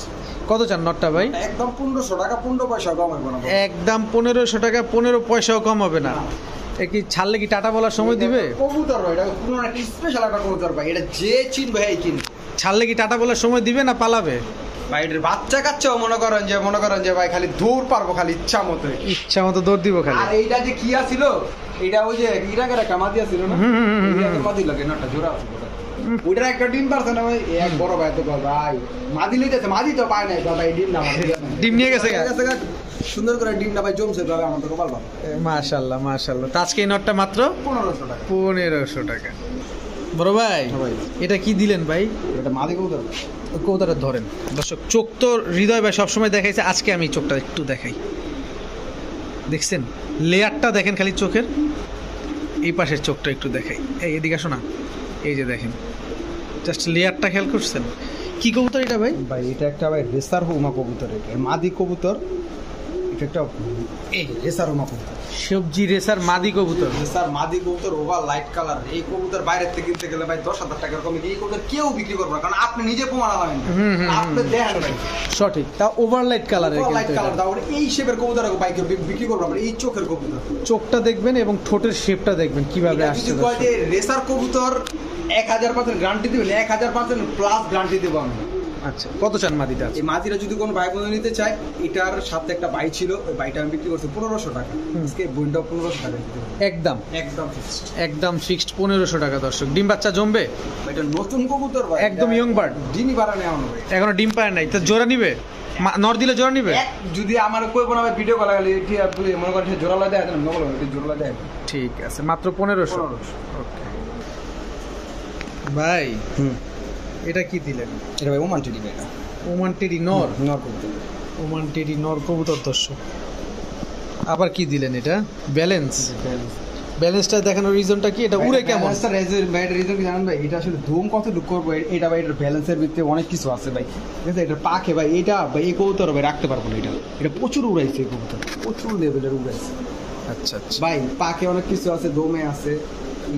কত চান নটটা ভাই? একদম 1500 টাকা, 15 পয়সা কম হবে না। একদম 1500 টাকা, 15 পয়সাও কম হবে না। এ কি ছাড়লে কি টাটা বলার সময় দিবে? কবুতর ভাই এটা পুরো একটা স্পেশাল একটা কবুতর ভাই। এটা যে চিনবে এই চিনবে। ছাড়লে কি টাটা বলার সময় দিবে না পালাবে? ভাই এটার বাচ্চা কাচ্চাও মনে করেন যে ভাই খালি দৌড় পারবো, খালি ইচ্ছা মতো ইচ্ছা মতো দৌড় দিব খালি। আর এইটা যে কি আছিল, এটা ওই যে ইরাকের একটা মাদি আছিল না, ইরাকের মাদি লাগে না, একটা জোড়া আছে ওইটার একটা ডিম পারছে না ভাই। এক বড় ভাই তো ভাই মাদি লইতেছে, মাদি তো পায় নাই ভাই, ডিম না ডিম নিয়ে গেছে সুন্দর করে ডিম না ভাই জমছে ভাই, আমার তো কপাল ভালো। মাশাআল্লাহ মাশাআল্লাহ। তো আজকে এই নটটা মাত্র 1500 টাকা। 1500 টাকা। বড় ভাই এটা কি দিলেন ভাই? এটা মাদি কবুতর। কবুতরটা ধরেন দর্শক। চোখ তো হৃদয় ভাই সবসময় দেখাইছে, আজকে আমি চোখটা একটু দেখাই। দেখছেন লেয়ারটা দেখেন খালি চোখের। এই পাশের চোখটা একটু দেখাই। এই এদিকে আসো না। এই যে দেখেন জাস্ট লেয়ারটা খেয়াল করছেন। কি কবুতর এটা ভাই? ভাই এটা একটা ভাই রেসার হুমা কবুতর। এটা মাদি কবুতর। এটা একটা এই রেসার হুমা কবুতর, সবজি রেসার মাদি কবুতর। রেসার মাদি কবুতর, ওভার লাইট কালার। এই কবুতর বাইরে থেকে কিনতে গেলে ভাই 10,000 টাকার কমে এই কবুতর কেউ বিক্রি করবে না, কারণ আপনি নিজে প্রমাণ পাবেন। আপনি দেখেন ভাই সঠিক, তা ওভারলাইট কালারের। লাইট কালার দাও এই শেপের কবুতর ভাই কেউ বিক্রি করবে না। এই চোখের কবুতর, চোখটা দেখবেন এবং ঠোঁটের শেপটা দেখবেন কিভাবে আসছে। রেসার কবুতর 1000% গ্যারান্টি দিবেন, 1000% প্লাস গ্যারান্টি দেব আমি। আচ্ছা কত চান মাদিটা? এই মাদিটা যদি কোনো ভাই বোন নিতে চায়, এটার সাথে একটা বাই ছিল, ওই বাইটা আমি বিক্রি করছি 1500 টাকা। আজকে বইটা 1500 টাকা একদম একদম ফিক্সড, একদম ফিক্সড 1500 টাকা দর্শক। ডিম বাচ্চা জমবে? এটা নতুন কবুতর ভাই, একদম ইয়ং বার্ড, ডিমই বাড়া নেওয়া হবে, এখনো ডিম পায় নাই। তো জোড়া নিবে? নর দিলে জোড়া নিবে? যদি আমার কই বানাবে ভিডিও কল লাগালে এটি আপনি মনে করেন জোড়া লয় দেয় না, নকল হবে জোড়া লয় দেয়। ঠিক আছে, মাত্র 1500। ওকে ভাই এটা কি দিলেন? এটা ভাই ওমান টেডি ভাই। এটা ওমান টেডি নর, নর কবুতর। ওমান টেডি নর কবুতর দর্শক। আবার কি দিলেন এটা? ব্যালেন্স। ব্যালেন্সটা দেখানোর রিজনটা কি? এটা উড়ে কেমন? ব্যালেন্সটা রিজন কি জানেন ভাই? এটা আসলে ধুম কত ঢুক করবো এটা ভাই, এটার ব্যালেন্সের ভিতরে অনেক কিছু আছে ভাই, ঠিক আছে? এটা পাখে ভাই, এটা ভাই এই কবুতর ভাই রাখতে পারবো না। এটা প্রচুর উড়াইছে এই কবুতর, প্রচুর লেভেলের উড়াইছে। আচ্ছা আচ্ছা ভাই পাখে অনেক কিছু আছে, দমে আছে,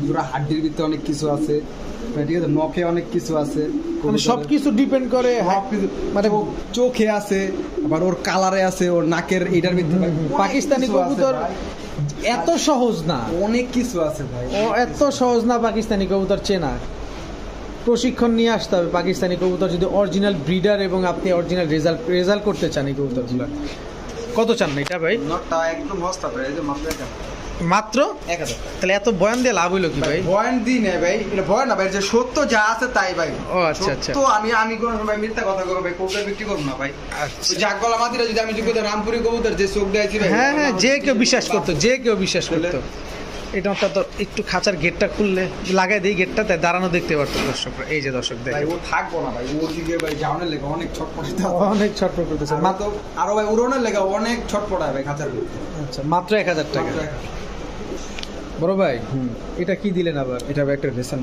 পুরো হাড্ডির ভিতরে অনেক কিছু আছে, ঠিক আছে? নখে অনেক কিছু আছে, মানে সবকিছু ডিপেন্ড করে। মানে চোখে আছে, আবার ওর কালারে আছে, ওর নাকের এটার ভিতরে। পাকিস্তানি কবুতর এত সহজ না, অনেক কিছু আছে ভাই, ও এত সহজ না পাকিস্তানি কবুতর চেনা। প্রশিক্ষণ নিয়ে আসতে হবে পাকিস্তানি কবুতর যদি অরিজিনাল ব্রিডার এবং আপনি অরিজিনাল রেজাল্ট করতে চান এই কবুতরগুলো। কত চান না এটা ভাই? নটটা একদম সস্তা ভাই, এই যে মাত্র 1000। মাত্র 1000। তাহলে এত বয়ান দিয়ে লাভ হইলো কি ভাই? বয়ান দিই না ভাই, এটা বয়ান না ভাই, যে সত্য যা আছে তাই ভাই। ও আচ্ছা আচ্ছা। তো আমি কোন ভাই মিথ্যা কথা করব ভাই, কবুতর বিক্রি করব না ভাই। আচ্ছা জাগ গলা মাদিরা যদি আমি যদি রামপুরি কবুতর যে চোখ দেখাইছি ভাই, হ্যাঁ হ্যাঁ, যে কেউ বিশ্বাস করতো, যে কেউ বিশ্বাস করতো। এটা তো একটু খাঁচার গেটটা খুললে লাগাই দিই গেটটা, তাই দাঁড়ানো দেখতে পারতো দর্শকরা। এই যে দর্শক ভাই দেখেন ও থাকবো না ভাই, ওর দিকে ভাই জাউনের লেগে অনেক ছটপটাতে অনেক ছটফট করতেছে। মাত্র আরো ভাই উড়নের লেগে অনেক ছটপটায় ভাই খাঁচার ভিতরে। আচ্ছা মাত্র 1000 টাকা। বড় ভাই এটা কি দিলেন আবার? এটা ভাই একটা রেশন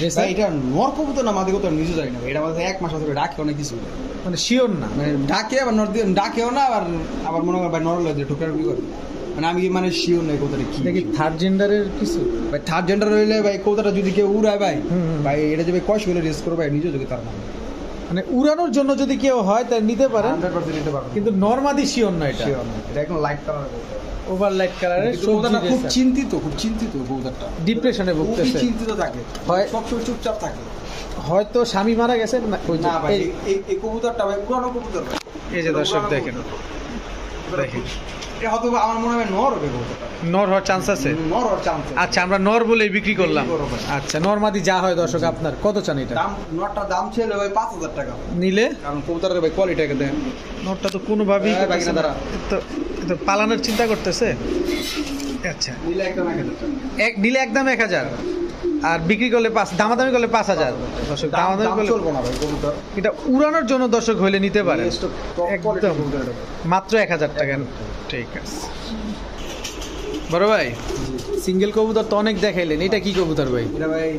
রেসার। এটা নর কবুতর না মাদি কবুতর নিজে জানি না ভাই, এটা আমাদের 1 মাস ধরে ডাকে অনেক কিছু, মানে শিওর না, মানে ডাকে আবার নর দিয়ে ডাকেও না, আবার মনে করেন ভাই নর লয় দিয়ে ঠোকার কি করে, মানে আমি মানে শিওর নাই কবুতর কি দেখি থার্ড জেন্ডারের কিছু। ভাই থার্ড জেন্ডার হইলে ভাই কবুতরটা যদি কেউ উড়ায় ভাই, ভাই এটা যে ভাই কয়শ হলে রেস করবে ভাই নিজে যদি তার মানে উড়ানোর জন্য যদি কেউ হয় তাই নিতে পারে, 100% নিতে পারবে, কিন্তু নরমাদি শিওর না এটা। শিওর না, এটা একদম লাইট কালার, ওভার লাইট কালারের। কবুতরটা খুব চিন্তিত কবুতরটা, ডিপ্রেশনে ভুগতেছে, খুব চিন্তিত থাকে, হয় সবসময় চুপচাপ থাকে। হয়তো স্বামী মারা গেছে না ওই যে। না ভাই এই কবুতরটা ভাই পুরানো কবুতর ভাই। এই যে দর্শক দেখেন, দেখেন এটা হয়তো আমার মনে হয় নর হবে কবুতরটা, নর হওয়ার চান্স আছে। নর হওয়ার চান্স আছে। আচ্ছা আমরা নর বলেই বিক্রি করলাম। বিক্রি করবো। আচ্ছা নরমাদি যা হয় দর্শক আপনার কত চান এটা? দাম নরটার দাম ছিল ভাই 5000 টাকা নিলে, কারণ কবুতরের ভাই কোয়ালিটিটাকে দেন। নরটা তো কোনোভাবেই হ্যাঁ, বাকি না দাঁড়া। তো পালানোর চিন্তা করতেছে। আচ্ছা নিলে একদম 1000 টাকা। নিলে একদম 1000। আর বিক্রি করলে দামাদামি করলে 5000 দর্শক, দামাদামি করলে চলবো না ভাই কবুতর। এটা উড়ানোর জন্য দর্শক হইলে নিতে পারে এই stock top quality একদম কবুতর এটা। মাত্র 1000 টাকা। ঠিক আছে বড় ভাই, সিঙ্গেল কবুতর তো অনেক দেখাইলেন, এটা কি কবুতর ভাই? এটা ভাই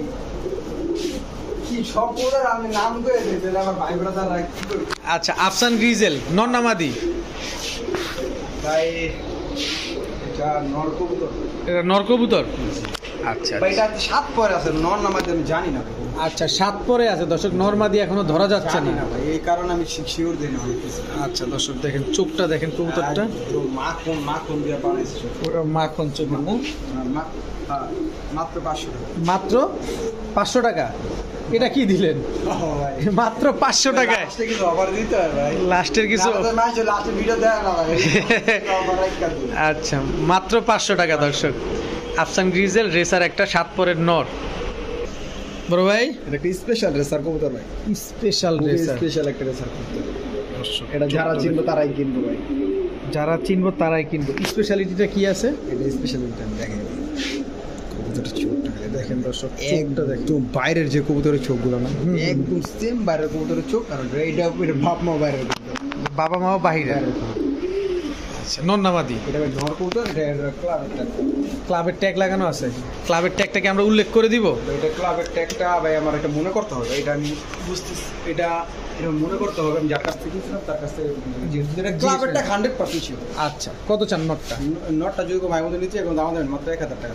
কি সব কবুতর আমি নাম করে দিয়েছি, আমার ভাই ব্রাদাররা কি করবে আচ্ছা, আফসান গ্রিজেল নর নামাদি, ভাই? এটা নর কবুতর এটা নর কবুতর। আচ্ছা ভাই, এটা 7 পরে আছে, নর নামাতে আমি জানি না ভাই। আচ্ছা 7 পরে আছে দর্শক, নরমাদি এখনো ধরা যাচ্ছে জানি না। না ভাই, এই কারণে আমি শিওর দিই না হইতেছে। আচ্ছা দর্শক দেখেন চোখটা দেখেন কবুতরটা, তো মাখন দিয়ে বানাইছে পুরো মাখন চোখ না? মাত্র 500 টাকা। মাত্র 500 টাকা। এটা কি দিলেন? ভাই মাত্র 500 টাকায়? লাস্টে কিছু অফার দিতে হয় ভাই, লাস্টের কিছু? লাস্টে ভিডিও দেয় না ভাই, অফার রাখা দিই। আচ্ছা মাত্র 500 টাকা দর্শক, আফসান গ্রিজেল রেসার একটা 7 পরের নর। বড় ভাই এটা একটা স্পেশাল রেসার কবুতর ভাই, স্পেশাল রেসার, স্পেশাল একটা রেসার কবুতর। এটা যারা চিনবে তারাই কিনবে ভাই, যারা চিনবো তারাই কিনবো। স্পেশালিটিটা কি আছে? এটা স্পেশালিটি আমি দেখাই দিই। কবুতরের চোখটা দেখেন দর্শক, একদম একদম বাইরের যে কবুতরের চোখগুলো না, একদম সেম বাইরের কবুতরের চোখ। আর এটা বাপ মা বাইরের কবুতর, বাবা মাও বাহিরে। আচ্ছা নর নামাদি, এটা ভাই নর কবুতর। এটা ক্লাবের ট্যাগ লাগানো আছে, ক্লাবের ট্যাগটাকে আমরা উল্লেখ করে দিব। এটা ক্লাবের ট্যাগটা ভাই আমার এটা মনে করতে হবে, এটা আমি বুঝতেছি, এটা এটা মনে করতে হবে। আমি যার কাছ থেকে কিনছিলাম তার কাছ থেকে, যেহেতু এটা ক্লাবেরটা 100% ছিল। আচ্ছা কত চান নটটা? নটটা যদি ভাই মধ্যে নিচে এখন দাম দেবেন মাত্র 1000 টাকা।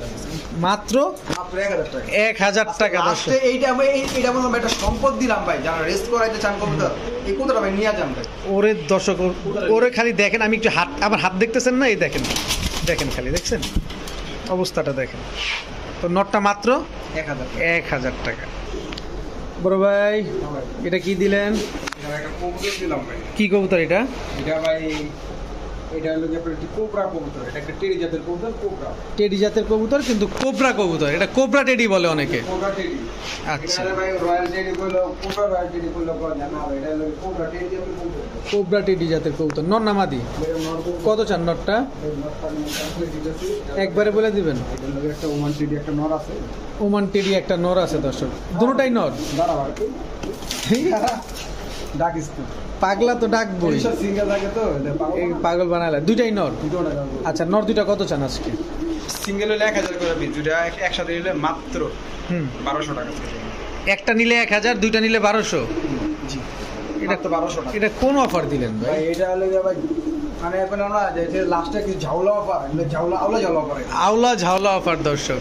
মাত্র মাত্র 1000 টাকা। 1000 টাকা দর্শক। লাস্টে এইটা ভাই, এইটা বললাম একটা সম্পদ দিলাম ভাই, যারা রেস্ট করাইতে চান কবুতর, এই কবুতরটা ভাই নিয়ে যান ভাই। ওরে দর্শক, ওরে খালি দেখেন, আমি একটু হাত, আমার হাত দেখতেছেন না? এই দেখেন, দেখেন খালি দেখছেন অবস্থাটা দেখেন। তো নটটা মাত্র 1000 টাকা। 1000 টাকা। বড় ভাই এটা কি দিলেন? এটা একটা কবুতর দিলাম ভাই। কি কবুতর এটা? এটা ভাই, এটা হলো যে আপনার কোবরা কবুতর, এটা একটা টেডি জাতের কবুতর, কোবরা। টেডি জাতের কবুতর, কিন্তু কোবরা কবুতর। এটা কোবরা টেডি বলে অনেকে। Cobra teddy. আচ্ছা এটা ভাই রয়্যাল টেডি কইলো, কোবরা রয়্যাল টেডি কইলো কোন জানা ভাই, এটা হলো কোবরা টেডি জাতের কবুতর। কোবরা টেডি জাতের কবুতর, নর নামাদি। এটা নর কবুতর। কত চান নটটা? এই নরটা আমি ট্রান্সলেট দিতেছি। একবারে বলে দিবেন। এটা হলো একটা ওমান টেডি, একটা নর আছে। ওমান টেডি একটা নর আছে দর্শক, দুটোটাই নর। দাঁড়া ভাই, ডাকিস তো। পাগলা তো ডাকবই, সব সিঙ্গেল থাকে তো, এটা এই পাগল বানালে। দুইটাই নর। দুটো টাকা। আচ্ছা নর দুইটা কত চান আজকে? সিঙ্গেল হলে 1000 করে পিস, দুটো একসাথে নিলে মাত্র 1200 টাকা। একটা নিলে 1000, দুইটা নিলে 1200। জি, এটা এটা তো 1200 টাকা। এটা কোন অফার দিলেন ভাই? ভাই এটা হলো যে ভাই, মানে এখন আমরা যে লাস্টে কি ঝাউলা অফার, ঝাউলা আওলা ঝাউলা অফার। আওলা ঝাওলা অফার দর্শক,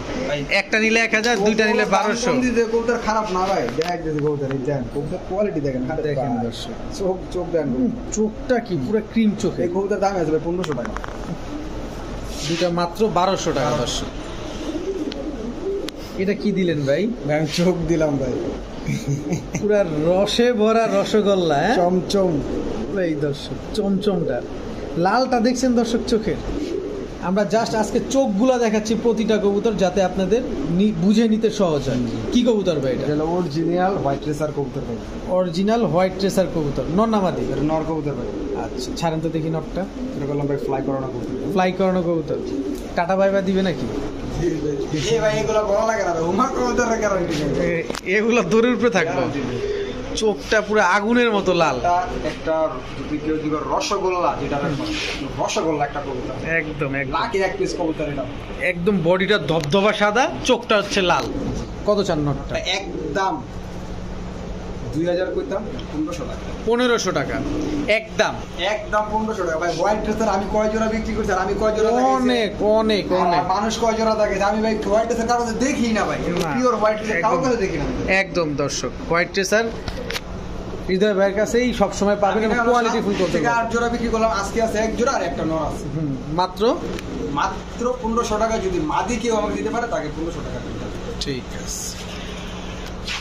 একটা নিলে 1000, দুইটা নিলে 1200। কবুতর খারাপ না ভাই, দেখ দেখি কবুতর, এই দেন কবুতর কোয়ালিটি দেখেন, দেখেন দর্শক, চোখ চোখ দেন। চোখটা কি পুরো ক্রিম চোখে। এই কবুতর দাম আছে ভাই 1500 টাকা। দুইটা মাত্র 1200 টাকা দর্শক। এটা কি দিলেন ভাই? ভাই আমি চোখ দিলাম ভাই, পুরা রসে ভরা রসগোল্লা। হ্যাঁ চমচম। এই দর্শক চমচমটা, লালটা দেখছেন দর্শক চোখের। আমরা জাস্ট আজকে চোখগুলা দেখাচ্ছি প্রতিটা কবুতর, যাতে আপনাদের বুঝে নিতে সহজ হয়। কি কবুতর ভাই এটা? এটা হলো অরিজিনাল হোয়াইট রেসার কবুতর ভাই, অরিজিনাল হোয়াইট ট্রেসার কবুতর, নর নামাদি। এটা নর কবুতর ভাই। আচ্ছা ছাড়েন তো দেখি নরটা। এটা বললাম ভাই ফ্লাই করানো কবুতর। ফ্লাই করানো কবুতর, টাটা বাই বাই দিবে নাকি? এই ভাই এগুলো বলা লাগে না ভাই, উমার কবুতরের গ্যারান্টি নেই। এগুলো দূরের উপরে থাকবো। চোখটা পুরো আগুনের মতো লাল। একটা যদি কেউ দিবে রসগোল্লা, যেটা রসগোল্লা একটা কবুতর, একদম একদম লাকি এক পিস কবুতর এটা। একদম বডিটা ধবধবা সাদা, চোখটা হচ্ছে লাল। কত চান নটটা? একদম 2000 কইতাম, 1500 টাকা। 1500 টাকা একদম। একদম 1500 টাকা ভাই। হোয়াইট ড্রেসের আমি কয় জোড়া বিক্রি করছি, আর আমি কয় জোড়া অনেক অনেক অনেক মানুষ কয় জোড়া দেখে, আমি ভাই হোয়াইট ড্রেসের কারণে দেখি না ভাই, পিওর হোয়াইট ড্রেসের কাউকে দেখি না। একদম দর্শক, হোয়াইট ট্রেসার হৃদয় ভাইয়ের কাছেই সবসময় পাবেন এবং কোয়ালিটি ফুল করতে থেকে 8 জোড়া বিক্রি করলাম, আজকে আছে এক জোড়া আর একটা নর আছে। মাত্র মাত্র 1500 টাকা। যদি মাদি কেউ আমাকে দিতে পারে তাকে 1500 টাকা দিতে হবে। ঠিক আছে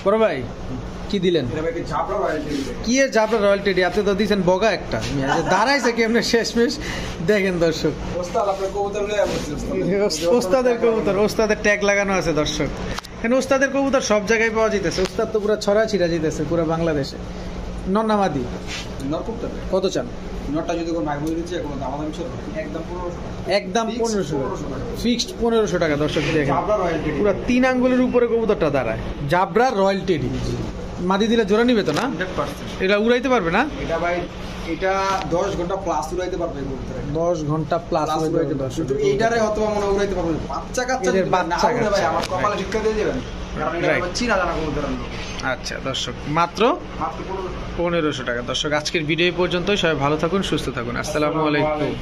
বড় ভাই, কি দিলেন? এটা ভাই কি ঝাপড়া রয়্যালটি দিবে? কি এর জাবরা রয়্যাল টেডি? আপনি তো দিয়েছেন বগা একটা, দাঁড়াইছে কেমনে শেষমেশ। দেখেন দর্শক, ওস্তাদ আপনার কবুতর লয়ে আসছে। ওস্তাদের কবুতর, ওস্তাদের ট্যাগ লাগানো আছে দর্শক। কেন ওস্তাদের কবুতর সব জায়গায় পাওয়া যেতেছে, ওস্তাদ তো পুরো ছড়া ছিড়া যেতেছে পুরো বাংলাদেশে। নন্নামাদি নর করতে হবে। কত চান? নরটা যদি কোনো ভাই বলে দিচ্ছে কোনো দামাদামি চলবে না। একদম 1500 একদম Fixed 1500 টাকা। ফিক্সড 1500 টাকা। দর্শক দেখেন জাবরা রয়্যাল টেডি। পুরো 3 আঙ্গুলের উপরে কবুতরটা দাঁড়ায়। জাবরা রয়্যাল টেডি। মাদি দিলে জোড়া নিবে তো না? 100%। এটা উড়াইতে পারবে না? এটা ভাই এটা 10 ঘন্টা প্লাস উড়াইতে পারবে এই কবুতরে। 10 ঘন্টা প্লাস উড়াইতে পারবে। শুধু এইটারে অথবা মনে উড়াইতে পারবে। বাচ্চা কাচ্চা এদের দিবেন না, বাচ্চা উড়ে ভাই কাচ্চা। আমার কপালে শিক্ষা দিয়ে দিবেন। কারণ এটা Right. হচ্ছে চীনা জানা কবুতর আনলো। আচ্ছা দর্শক মাত্র মাত্র 1500 1500 টাকা। দর্শক আজকের ভিডিও এই পর্যন্তই। সবাই ভালো থাকুন, সুস্থ থাকুন। আসসালামু আলাইকুম।